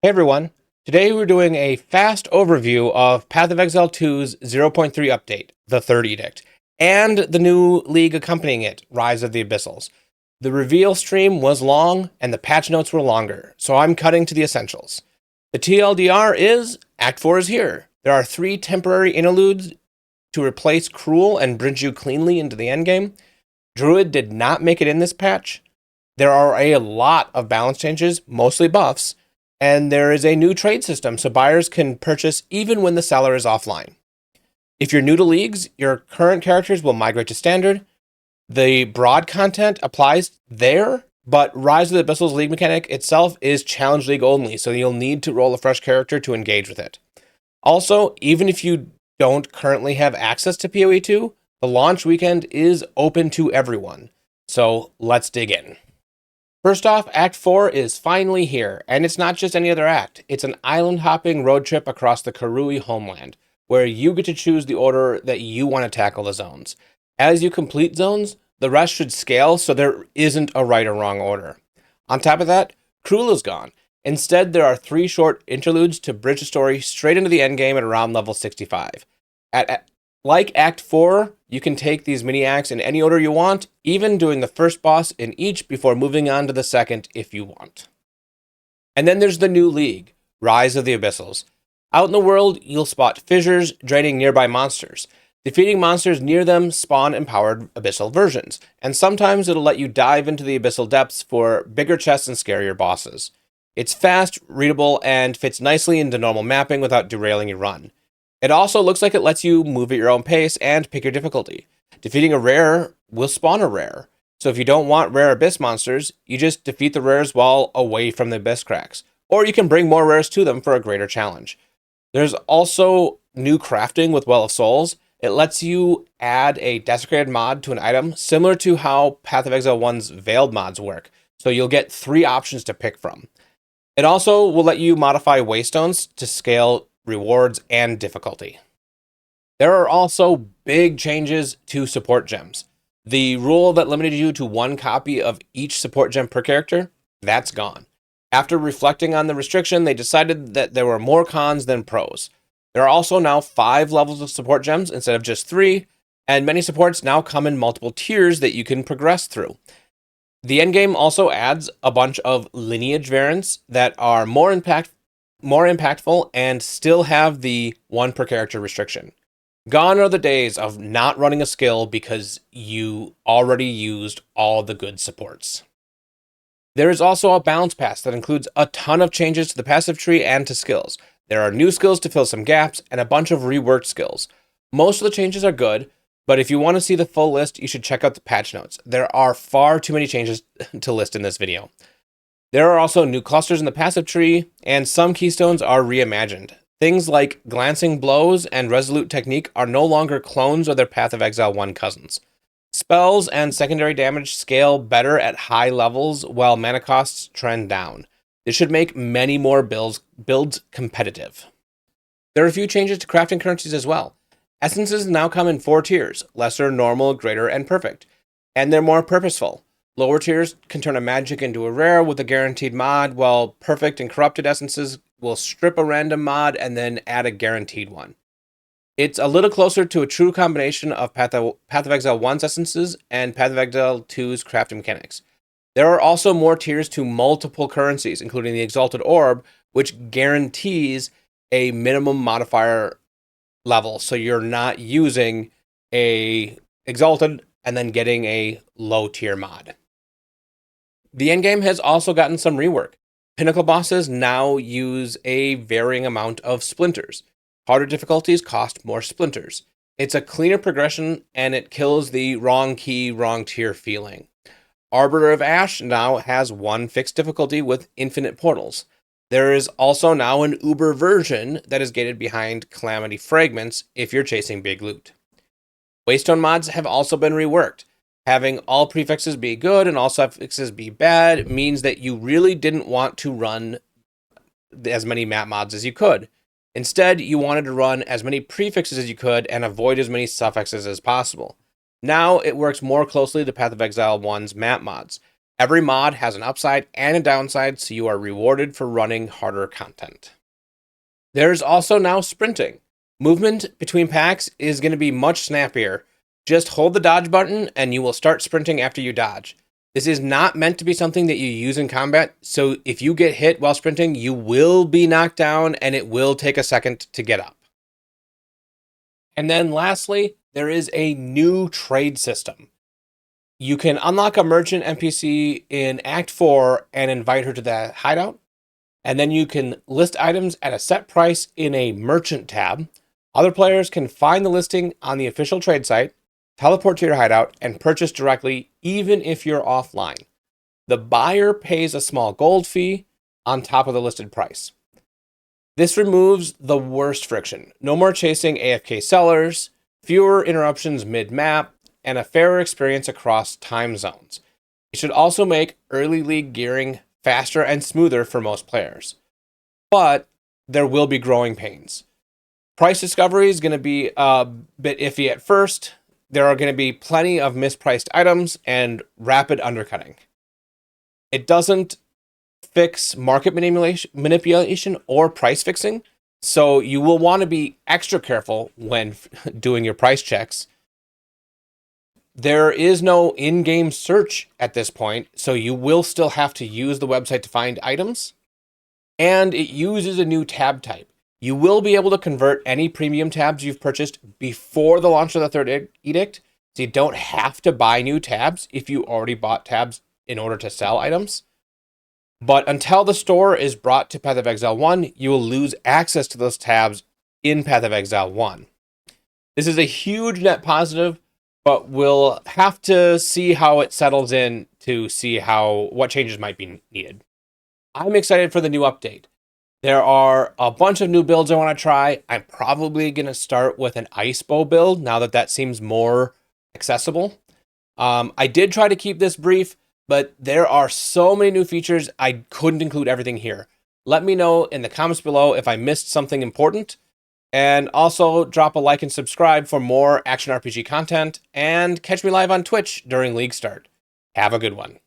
Hey everyone, today we're doing a fast overview of Path of Exile 2's 0.3 update, the Third Edict, and the new league accompanying it, Rise of the Abyssals. The reveal stream was long and the patch notes were longer, so I'm cutting to the essentials. The TLDR is Act 4 is here. There are 3 temporary interludes to replace Cruel and bridge you cleanly into the endgame. Druid did not make it in this patch. There are a lot of balance changes, mostly buffs, and there is a new trade system so buyers can purchase even when the seller is offline. If you're new to leagues, your current characters will migrate to standard. The broad content applies there, but Rise of the Abyssals league mechanic itself is challenge league only, so you'll need to roll a fresh character to engage with it. Also, even if you don't currently have access to PoE 2, the launch weekend is open to everyone. So let's dig in. First off, Act 4 is finally here, and it's not just any other act. It's an island-hopping road trip across the Karui homeland, where you get to choose the order that you want to tackle the zones. As you complete zones, the rest should scale, so there isn't a right or wrong order. On top of that, Cruel is gone. Instead, there are 3 short interludes to bridge the story straight into the endgame at around level 65. Like Act 4, you can take these mini-acts in any order you want, even doing the first boss in each before moving on to the second if you want. And then there's the new league, Rise of the Abyssals. Out in the world, you'll spot fissures draining nearby monsters. Defeating monsters near them spawn empowered abyssal versions, and sometimes it'll let you dive into the abyssal depths for bigger chests and scarier bosses. It's fast, readable, and fits nicely into normal mapping without derailing your run. It also looks like it lets you move at your own pace and pick your difficulty. Defeating a rare will spawn a rare. So if you don't want rare abyss monsters, you just defeat the rares while away from the abyss cracks. Or you can bring more rares to them for a greater challenge. There's also new crafting with Well of Souls. It lets you add a desecrated mod to an item, similar to how Path of Exile 1's Veiled mods work. So you'll get 3 options to pick from. It also will let you modify waystones to scale rewards and difficulty. There are also big changes to support gems. The rule that limited you to 1 copy of each support gem per character, that's gone. After reflecting on the restriction, they decided that there were more cons than pros. There are also now 5 levels of support gems instead of just 3, and many supports now come in multiple tiers that you can progress through. The endgame also adds a bunch of lineage variants that are more impactful and still have the 1 per character restriction. Gone are the days of not running a skill because you already used all the good supports. There is also a balance pass that includes a ton of changes to the passive tree and to skills. There are new skills to fill some gaps and a bunch of reworked skills. Most of the changes are good, but if you want to see the full list, you should check out the patch notes. There are far too many changes to list in this video. There are also new clusters in the passive tree, and some keystones are reimagined. Things like Glancing Blows and Resolute Technique are no longer clones of their Path of Exile 1 cousins. Spells and secondary damage scale better at high levels, while mana costs trend down. This should make many more builds competitive. There are a few changes to crafting currencies as well. Essences now come in 4 tiers: lesser, normal, greater, and perfect. And they're more purposeful. Lower tiers can turn a magic into a rare with a guaranteed mod, while perfect and corrupted essences will strip a random mod and then add a guaranteed one. It's a little closer to a true combination of Path of Exile 1's essences and Path of Exile 2's crafting mechanics. There are also more tiers to multiple currencies, including the Exalted Orb, which guarantees a minimum modifier level, so you're not using a Exalted and then getting a low tier mod. The endgame has also gotten some rework. Pinnacle bosses now use a varying amount of splinters. Harder difficulties cost more splinters. It's a cleaner progression, and it kills the wrong key, wrong tier feeling. Arbiter of Ash now has 1 fixed difficulty with infinite portals. There is also now an Uber version that is gated behind Calamity Fragments if you're chasing big loot. Waystone mods have also been reworked. Having all prefixes be good and all suffixes be bad means that you really didn't want to run as many map mods as you could. Instead, you wanted to run as many prefixes as you could and avoid as many suffixes as possible. Now it works more closely to Path of Exile 1's map mods. Every mod has an upside and a downside, so you are rewarded for running harder content. There's also now sprinting. Movement between packs is going to be much snappier. Just hold the dodge button and you will start sprinting after you dodge. This is not meant to be something that you use in combat, so if you get hit while sprinting, you will be knocked down and it will take a second to get up. And then lastly, there is a new trade system. You can unlock a merchant NPC in Act 4 and invite her to the hideout. And then you can list items at a set price in a merchant tab. Other players can find the listing on the official trade site, teleport to your hideout, and purchase directly even if you're offline. The buyer pays a small gold fee on top of the listed price. This removes the worst friction. No more chasing AFK sellers, fewer interruptions mid-map, and a fairer experience across time zones. It should also make early league gearing faster and smoother for most players. But there will be growing pains. Price discovery is going to be a bit iffy at first. There are going to be plenty of mispriced items and rapid undercutting. It doesn't fix market manipulation or price fixing, so you will want to be extra careful when doing your price checks. There is no in-game search at this point, so you will still have to use the website to find items, and it uses a new tab type. You will be able to convert any premium tabs you've purchased before the launch of the Third Edict, so you don't have to buy new tabs if you already bought tabs in order to sell items. But until the store is brought to Path of Exile 1, you will lose access to those tabs in Path of Exile 1. This is a huge net positive, but we'll have to see how it settles in to see what changes might be needed. I'm excited for the new update. There are a bunch of new builds I want to try. I'm probably going to start with an ice bow build now that seems more accessible. I did try to keep this brief, but there are so many new features, I couldn't include everything here. Let me know in the comments below if I missed something important. And also drop a like and subscribe for more action RPG content, and catch me live on Twitch during League Start. Have a good one.